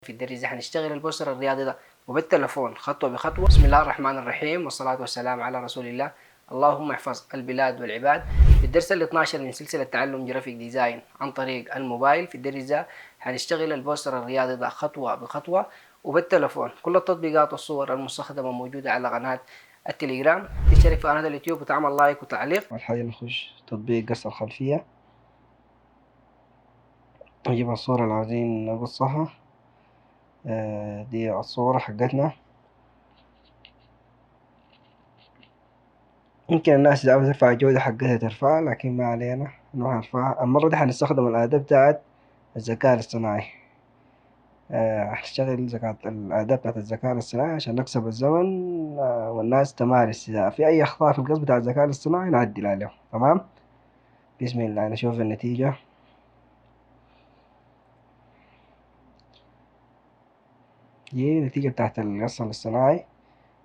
في الدرجة حنشتغل البوستر الرياضي ده وبالتلفون خطوة بخطوة. بسم الله الرحمن الرحيم والصلاة والسلام على رسول الله. اللهم احفظ البلاد والعباد. في الدرس ال 12 من سلسلة تعلم جرافيك ديزاين عن طريق الموبايل في الدرجة حنشتغل البوستر الرياضي ده خطوة بخطوة وبالتلفون. كل التطبيقات والصور المستخدمة موجودة على قناة التليجرام. تشترك في قناة اليوتيوب وتعمل لايك وتعليق. والحاجة نخش تطبيق قص الخلفية، نجيب الصورة اللي عاوزين نقصها. دي الصورة حقتنا. يمكن الناس إذا عاوزة ترفع الجودة حقتها ترفعها، لكن ما علينا، نروح نرفعها. المرة دي حنستخدم الأداة بتاعت الذكاء الاصطناعي. هنشتغل الأداة بتاعت الذكاء الاصطناعي عشان نكسب الزمن، والناس تمارس. إذا في أي أخطاء في القص بتاع الذكاء الاصطناعي نعدل عليه. تمام، بسم الله نشوف النتيجة. دي النتيجة بتاعت القص الاصطناعي.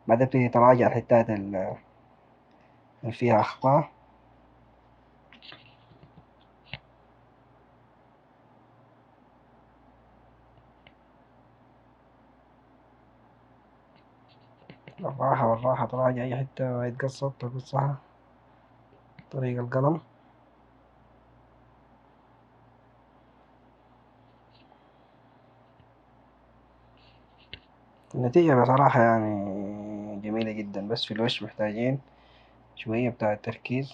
بعدين بتيجي تراجع الحتات اللي فيها أخطاء. بالراحة تراجع أي حتة ما يتقصد تقصها طريق القلم. النتيجة بصراحة يعني جميلة جدا، بس في الوش محتاجين شوية بتاع تركيز.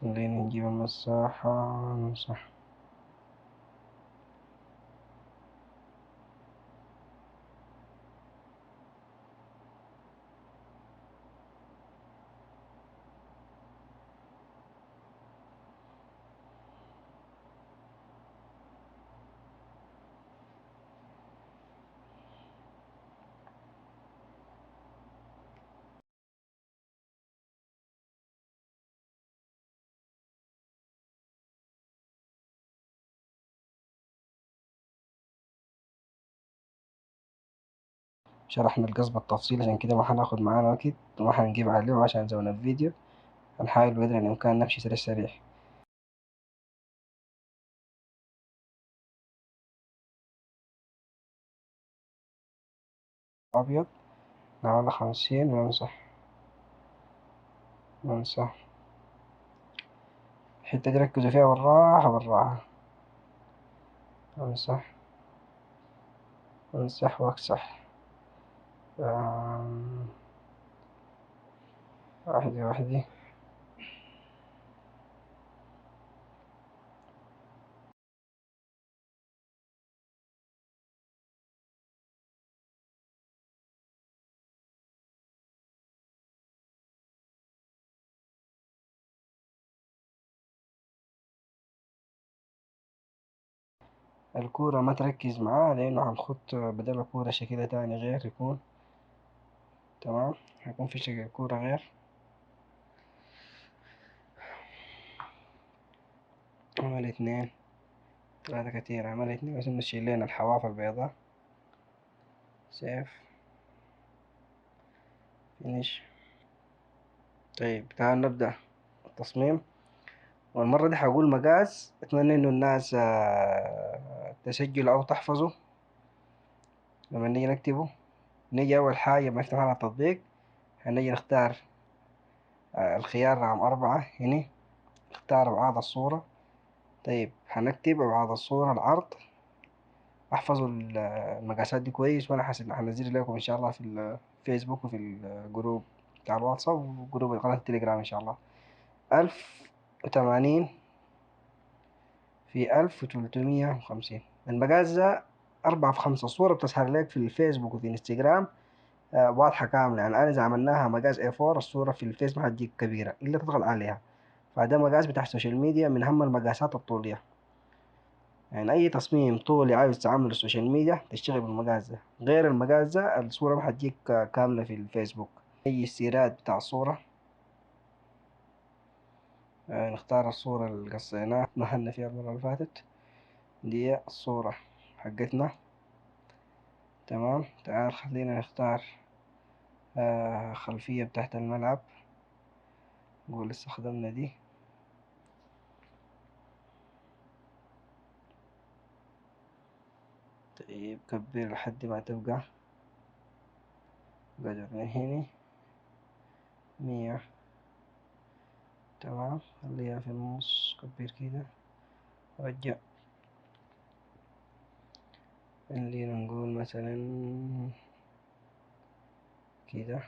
خلينا نجيب المساحة نمسح. شرحنا القص بالتفصيل، عشان كده ما هناخد معانا وقت وما هنجيب عليه عشان زمن الفيديو. هنحاول بقدر الإمكان نمشي سريع سريع. أبيض نعمل 50 ونمسح. نمسح الحتة دي، ركزوا فيها بالراحة بالراحة. أمسح أمسح وأكسح. واحدة واحدة. الكورة ما تركز معاه، لأنه هنخط بدل الكورة شكلها تاني غير يكون. تمام، هيكون في شكل كورة غير. عمل 2 3 كتير، عمل 2 بس نشيل لنا الحواف البيضاء. سيف فينيش. طيب تعال نبدأ التصميم. والمرة دي هقول مقاس، أتمنى إنه الناس تسجل أو تحفظه لما نيجي نكتبه. نيجي أول حاجة بنفتح على التطبيق، هنيجي نختار الخيار رقم 4 هنا، نختار أبعاد الصورة. طيب هنكتب أبعاد الصورة العرض. احفظوا المقاسات دي كويس، وأنا هنزل لكم إن شاء الله في الفيسبوك وفي الجروب بتاع الواتساب وجروب قناة التليجرام إن شاء الله. 1080 في 1350. المقاس ده 4 في 5. الصورة بتظهر لك في الفيسبوك وفي انستجرام واضحة كاملة. يعني أنا إذا عملناها مقاس A4 الصورة في الفيس ما هتجيك كبيرة إلا تضغط عليها. فده مقاس بتاع السوشيال ميديا، من أهم المقاسات الطولية. يعني أي تصميم طولي عاوز تعمله السوشيال ميديا تشتغل بالمقاس ده، غير المقاس ده الصورة ما هتجيك كاملة في الفيسبوك. أي استيراد بتاع الصورة. نختار الصورة اللي قصيناها مهلنا فيها المرة اللي فاتت. دي الصورة حقتنا. تمام، تعال خلينا نختار خلفية بتاعت الملعب. نقول استخدمنا دي. طيب كبر لحد ما تبقى قدر من هنا 100. تمام، خليها في النص، كبر كده، رجع. خلينا نقول مثلا كده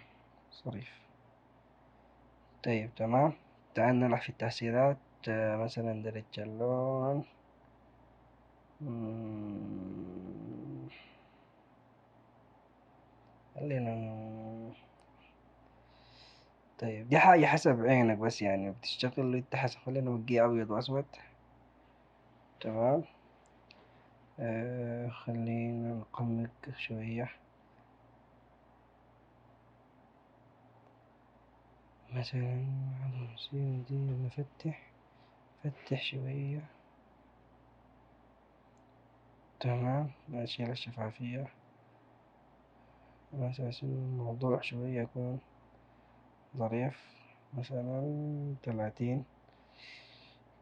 صريف. طيب تمام، تعال نلعب في التأثيرات. مثلا درجة اللون. مم، خلينا طيب دي حاجة حسب عينك بس، يعني بتشتغل انت حسب. خلينا نبقيه أبيض وأسود. تمام. خلينا نقمق شوية، مثلا 51 دي. نفتح فتح شوية. تمام، نشيل الشفافية على أساس إن الموضوع شوية يكون ظريف. مثلا 30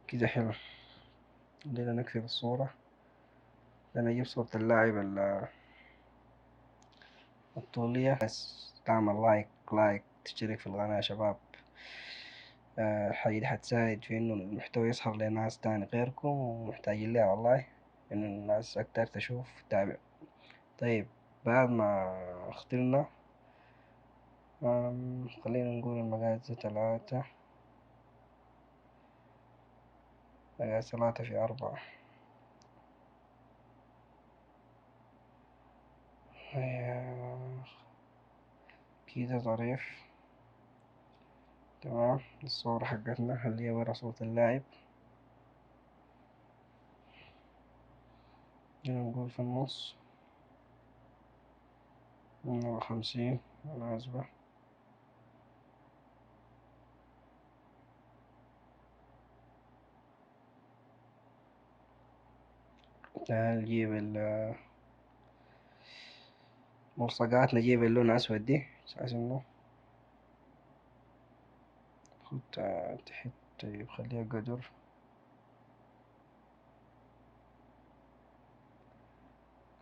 كده حلو. خلينا نكتب الصورة. أنا أجيب صورة اللاعب الطولية. بس تعمل لايك تشترك في القناة يا شباب. الحاجة دي حتساعد في إنه المحتوى يظهر لناس تاني غيركم ومحتاجين لها والله، إنه الناس أكتر تشوف تتابع. طيب بعد ما اخترنا، خلينا نقول المقاس 3، مقاس 3 في 4. كده ظريف. تمام، الصورة حقتنا اللي هي ورا صورة اللاعب. هنا نقول في النص 150 مناسبة. تعال نجيب الملصقات، نجيب اللون الأسود دي أساس إنه خد تحت. طيب خليها قدر.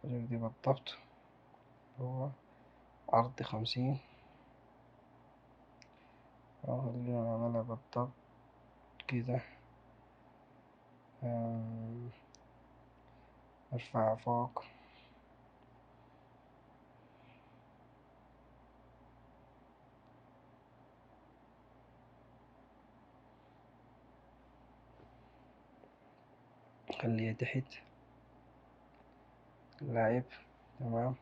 قدر دي بالضبط هو عرض 50. خلينا نعملها بالضبط كده. ارفع فوق. خليها تحت اللاعب. تمام،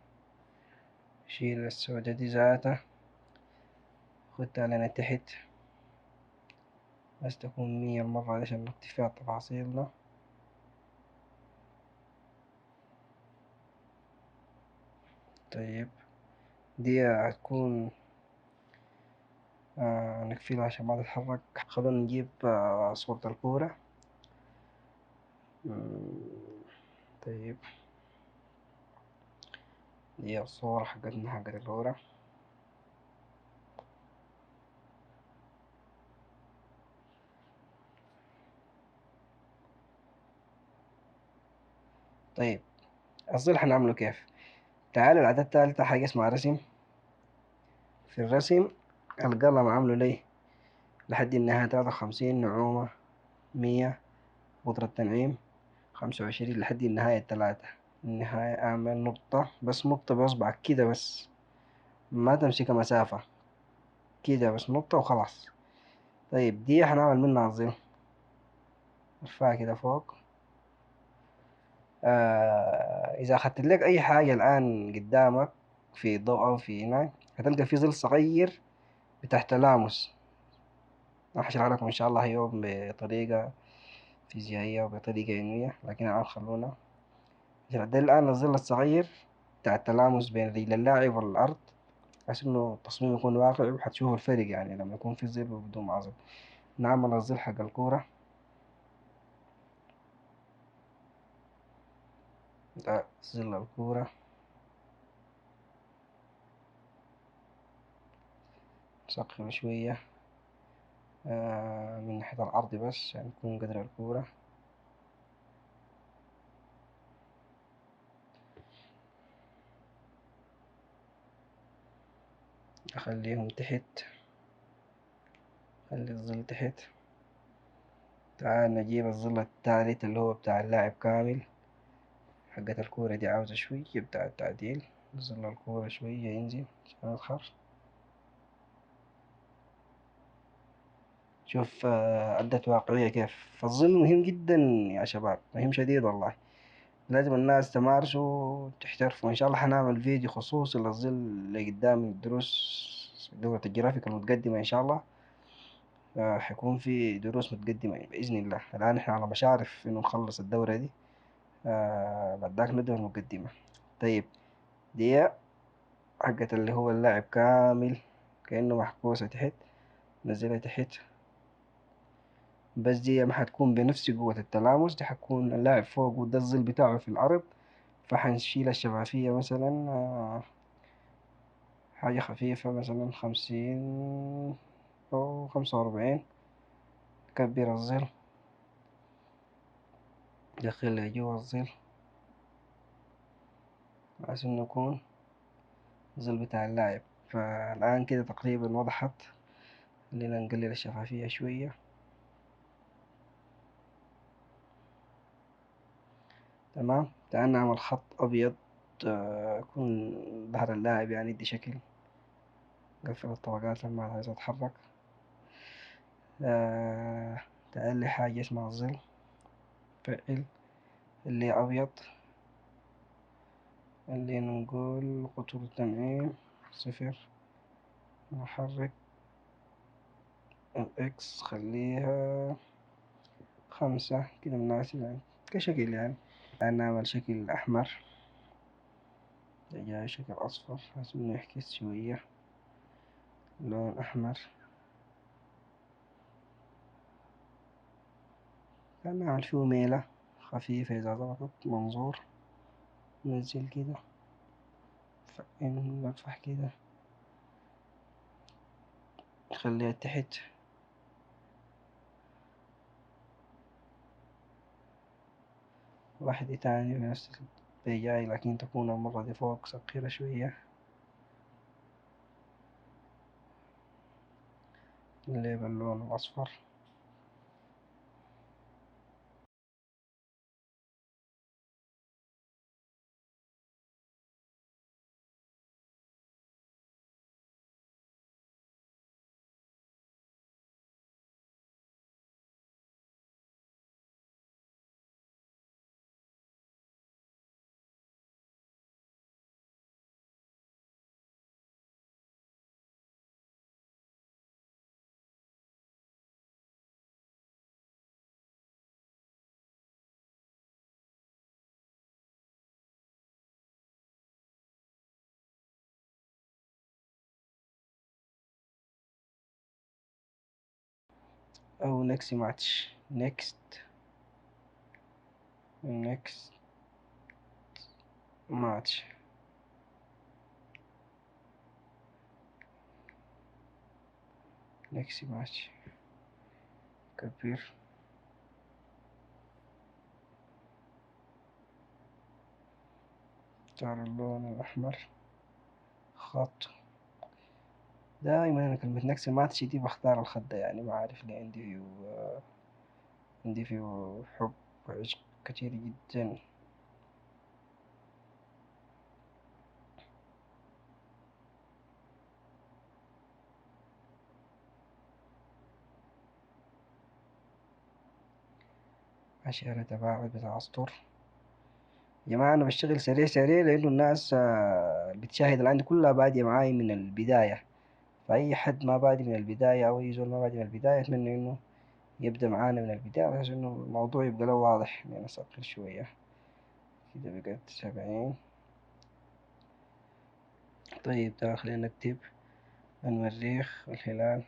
شيل السودة دي ذاتها، خدها لنا تحت بس تكون 100 المرة دي عشان نكتب فيها تفاصيلنا. طيب دي هتكون نقفلها عشان ما تتحرك. خلونا نجيب صورة الكورة. طيب دي الصورة حقتنا حقت الكورة. طيب الظل حنعمله كيف؟ تعالوا العادة التالتة حاجة اسمها رسم. في الرسم القلم عامله ليه لحد النهاية 53 نعومة 100 قطر التنعيم 25 لحد النهاية 3. النهاية أعمل نقطة، بس نقطة بإصبعك كده بس، ما تمسك مسافة كده، بس نقطة وخلاص. طيب دي هنعمل منها الظل. ارفعها كده فوق. إذا أخدت لك أي حاجة الآن قدامك في ضوء أو في هناك، هتلقى في ظل صغير بتاع تلامس. راح أشرح لكم إن شاء الله يوم بطريقة فيزيائية وبطريقة علمية، لكن الآن خلونا ده الآن الظل الصغير بتاع التلامس بين رجل اللاعب والأرض، بحيث إنه التصميم يكون واقعي وحتشوفوا الفرق يعني لما يكون في ظل وبدون مع ظل. نعمل الظل حق الكورة. ده ظل الكورة. نسقف شوية من ناحية العرض بس عشان يعني يكون قدر الكورة. أخليهم تحت، خلي الظل تحت. تعال نجيب الظل التالت اللي هو بتاع اللاعب كامل. حقة الكورة دي عاوزة شوية بتاع التعديل، ظل الكورة شوية ينزل عشان أظهر. شوف أدت واقعية كيف. فالظل مهم جدا يا شباب، مهم شديد والله. لازم الناس تمارسوا وتحترفوا. إن شاء الله حنعمل فيديو خصوصي للظل اللي قدام الدروس، دورة الجرافيك المتقدمة إن شاء الله. حيكون في دروس متقدمة بإذن الله. الآن إحنا على مشارف إنه نخلص الدورة دي، بعد ذاك ندوة المقدمة. طيب دي حقت اللي هو اللاعب كامل، كأنه محبوسة تحت، نزلها تحت. بس دي ما حتكون بنفس قوة التلامس، دي حتكون اللاعب فوق وده الظل بتاعه في الأرض. فحنشيل الشفافية مثلا حاجة خفيفة مثلا 50 أو 45. كبر الظل، دخلها جوا الظل عشان يكون الظل بتاع اللاعب. فالآن كده تقريبا وضحت. خلينا نقلل الشفافية شوية. تمام. تعال نعمل خط أبيض يكون ظهر اللاعب، يعني يدي شكل. نقفل الطبقات لما عايز أتحرك. آه، تعال لي حاجة اسمها الظل. فعل اللي أبيض، اللي نقول قطر التنعيم 0. نحرك الإكس خليها 5 كده مناسب يعني كشكل يعني. تعال نعمل شكل أحمر، ده جاي شكل أصفر عشان نعكس شوية لون أحمر. تعال نعمل فيه ميلة خفيفة إذا ضغطت منظور. ننزل كده، نفتح كده، نخليها تحت. واحدة تانية بنفس البيجاي، لكن تكون المرة دي فوق صغيرة شوية. اللي باللون الأصفر. أو نكست ماتش، نكست ماتش. نكست ماتش كبير. اختار اللون الأحمر، خط. دائما أنا كلمة نكست ماتش دي بختار الخط ده، يعني ما عارف ليه. عندي فيه حب وعشق كتير جدا. عشان تباعد بتاع أسطر. يا جماعة أنا بشتغل سريع سريع لأنه الناس بتشاهد اللي عندي كلها بادية معاي من البداية. فأي حد ما بادي من البداية أو أي زول ما بادي من البداية أتمنى إنه يبدأ معانا من البداية بحيث إنه الموضوع يبقى له واضح. يعني أسقل شوية كده بقت 70. طيب تعال خلينا نكتب المريخ والهلال.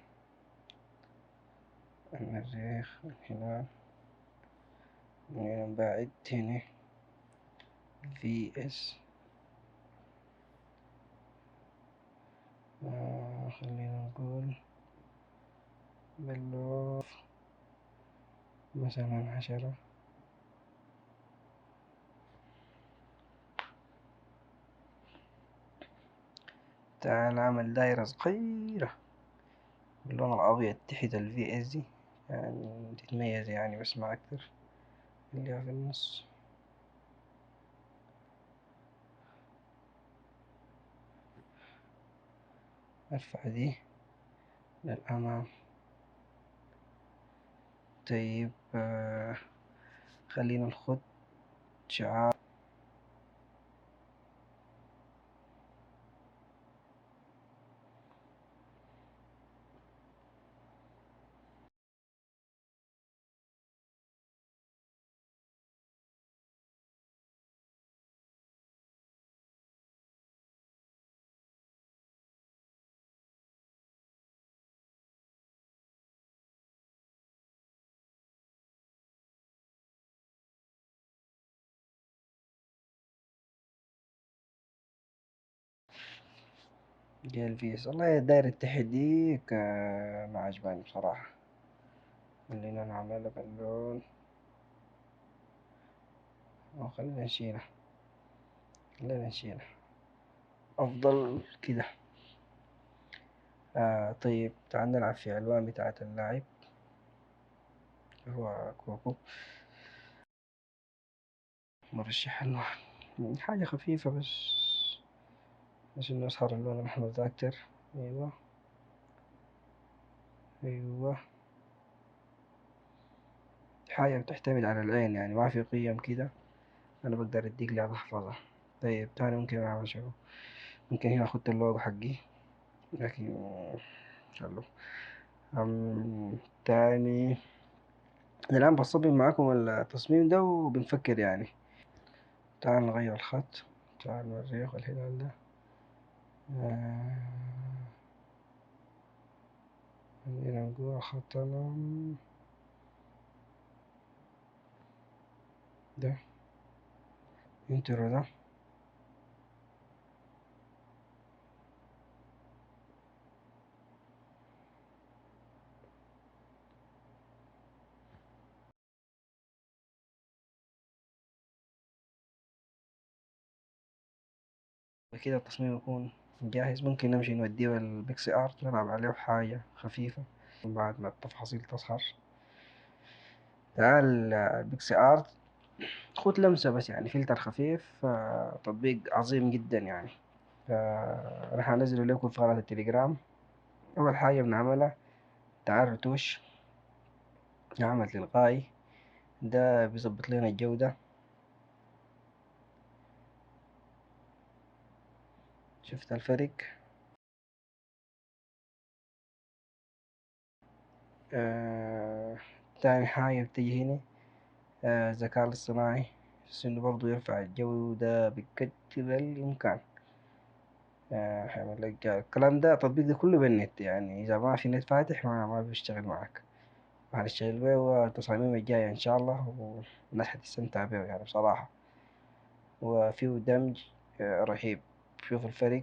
المريخ والهلال. نبعد هنا VS. خلينا نقول باللون مثلا 10. تعال أعمل دايرة صغيرة باللون الأبيض تحت ال VS دي يعني تتميز يعني، بس ما أكتر. خليها في النص. ارفع دي للأمام. طيب خلينا نخد شعار. دي ال VS. والله الدايرة تحت دي ما عجباني بصراحة. خلينا نعملها باللون، أو خلينا نشيلها أفضل كده. طيب تعال نلعب في ألوان بتاعة اللاعب. هو كوكو مرشح ألوان، حاجة خفيفة بس إنه يظهر اللون الأحمر ده أكتر. أيوة أيوة. حاجة بتعتمد على العين يعني، ما في قيم كده أنا بقدر أديك لها أحفظها. طيب تاني ممكن أعمل شنو؟ ممكن هنا أخد اللوجو حقي، لكن خلو تاني. أنا الآن بصمم معاكم التصميم ده وبنفكر يعني. تعال نغير الخط. تعال نوريك الهلال ده. آه، خلينا نقول خطنا ده انترو ده. بكده التصميم يكون جاهز. ممكن نمشي نوديه البيكسي ارت نلعب عليه حاجة خفيفة بعد ما التفاصيل تظهر. تعال البيكسي ارت خد لمسة بس يعني، فلتر خفيف. تطبيق عظيم جدا يعني. راح انزله لكم في قناة التليجرام. اول حاجة بنعملها تعال رتوش، نعمل تلقائي. ده بيظبط لنا الجودة. شفت الفرق؟ آه... تاني حاجة بتجي هنا الذكاء الاصطناعي، بس انه برضو يرفع الجودة بقدر الامكان. حيعمل لك الكلام ده. التطبيق ده كله بالنت يعني، اذا ما في نت فاتح ما بيشتغل معك. هنشتغل بيه والتصاميم الجاية ان شاء الله، والناس حتستمتع بيه يعني بصراحة. وفيه دمج رهيب. شوف الفرق.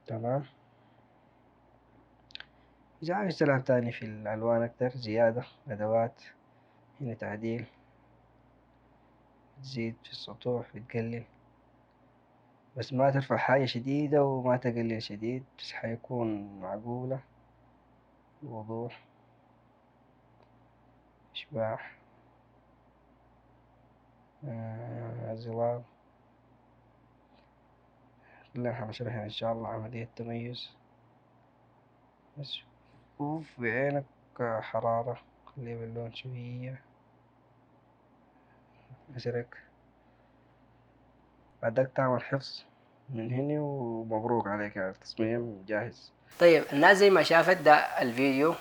تمام. إذا عايز تلعب تاني في الألوان أكتر زيادة أدوات، هنا تعديل، تزيد في السطوع بتقلل، بس ما ترفع حاجة شديدة وما تقلل شديد، بس حيكون معقولة. وضوح، إشباع، ظلال. كلنا حنشرحها إن شاء الله عملية تميز. بس شوف بعينك حرارة، خليه باللون شوية أزرق. بعدك تعمل حفظ من هنا ومبروك عليك يعني، التصميم جاهز. طيب الناس زي ما شافت ده الفيديو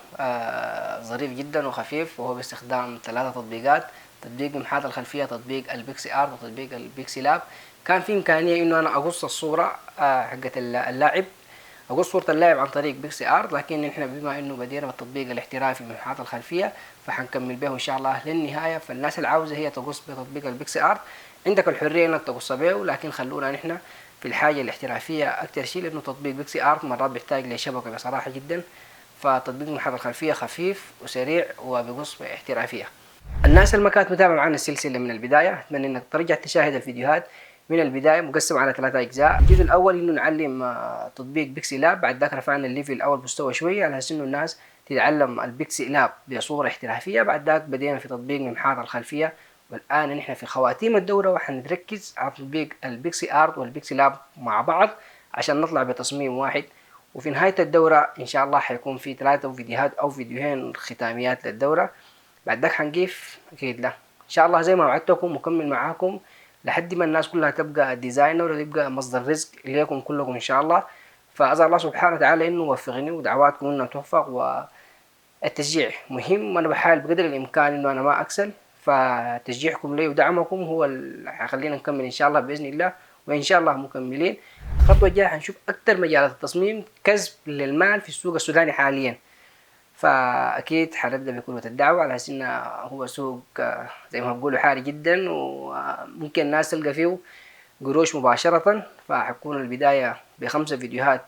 ظريف جدا وخفيف، وهو باستخدام 3 تطبيقات: تطبيق محاط الخلفية، تطبيق البيكسي ارت، وتطبيق البيكسي لاب. كان في إمكانية إنه أنا أقص الصورة حقت اللاعب، أقص صورة اللاعب عن طريق بيكسي ارت، لكن إحنا بما إنه بدينا بالتطبيق الاحترافي من محاط الخلفية فحنكمل به إن شاء الله للنهاية. فالناس اللي عاوزة هي تقص بتطبيق البيكسي ارت عندك الحرية إنك تقص به، لكن خلونا نحن في الحاجة الاحترافية أكتر شيء، لأنه تطبيق بيكسي ارت مرات بيحتاج لشبكة بصراحة جدا. فتطبيق محاط الخلفية خفيف وسريع وبقص باحترافية. الناس اللي ما كانت متابعة معنا السلسلة من البداية، أتمنى إنك ترجع تشاهد الفيديوهات من البداية مقسم على 3 أجزاء. الجزء الأول إنه نعلم تطبيق بيكسي لاب، بعد ذاك رفعنا الليفل أو المستوى شوية على أساس إنه الناس تتعلم البيكسي لاب بصورة احترافية. بعد ذاك بدينا في تطبيق محاضرة الخلفية، والآن نحن في خواتيم الدورة وحنركز على تطبيق البيكسي آرت والبيكسي لاب مع بعض عشان نطلع بتصميم واحد. وفي نهاية الدورة إن شاء الله حيكون في 3 فيديوهات أو فيديوهين ختاميات للدورة. بعد ذاك حنقيف أكيد لا إن شاء الله زي ما وعدتكم مكمل معاكم لحد ما الناس كلها تبقى ديزاينر وتبقى مصدر رزق ليكم كلكم إن شاء الله. فأسأل الله سبحانه وتعالى إنه يوفقني ودعواتكم إنه توفق، والتشجيع مهم، وأنا بحاول بقدر الإمكان إنه أنا ما أكسل، فتشجيعكم لي ودعمكم هو اللي حيخلينا نكمل إن شاء الله بإذن الله، وإن شاء الله مكملين. الخطوة الجاية حنشوف أكتر مجالات التصميم كسب للمال في السوق السوداني حاليا، فأكيد حنبدأ بقوة الدعوة على أساس إنه هو سوق زي ما بقولوا حالي جدا، وممكن الناس تلقى فيه قروش مباشرة. فحكون البداية ب5 فيديوهات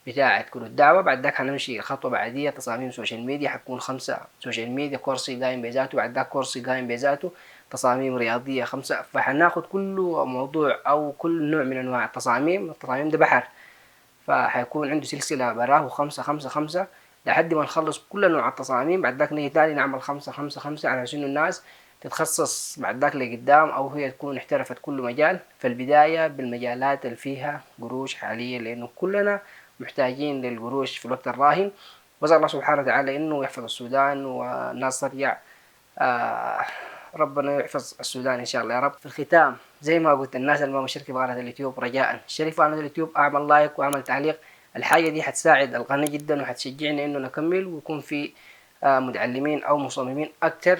بتاعة كل الدعوة، بعد ذاك حنمشي خطوة بعدية تصاميم سوشيال ميديا، حكون 5 سوشيال ميديا كورسي قايم بذاته، بعد ذاك كورسي قايم بذاته، تصاميم رياضية 5. فحناخد كل موضوع أو كل نوع من أنواع التصاميم ده بحر، فحيكون عنده سلسلة براه 5 5 5 لحد ما نخلص كل أنواع التصاميم. بعد ذاك نيجي تاني نعمل 5 5 5 على أساس إنه الناس تتخصص بعد ذاك لقدام، أو هي تكون احترفت كل مجال. فالبداية بالمجالات اللي فيها قروش حاليا، لأنه كلنا محتاجين للقروش في الوقت الراهن. وأسأل الله سبحانه وتعالى إنه يحفظ السودان والناس ترجع، ربنا يحفظ السودان إن شاء الله يا رب. في الختام زي ما قلت، الناس اللي ما مشتركة بقناة اليوتيوب رجاء شارك في قناة اليوتيوب، أعمل لايك وأعمل تعليق. الحاجة دي حتساعد القناة جدا وحتشجعني إنه نكمل ويكون في متعلمين أو مصممين أكتر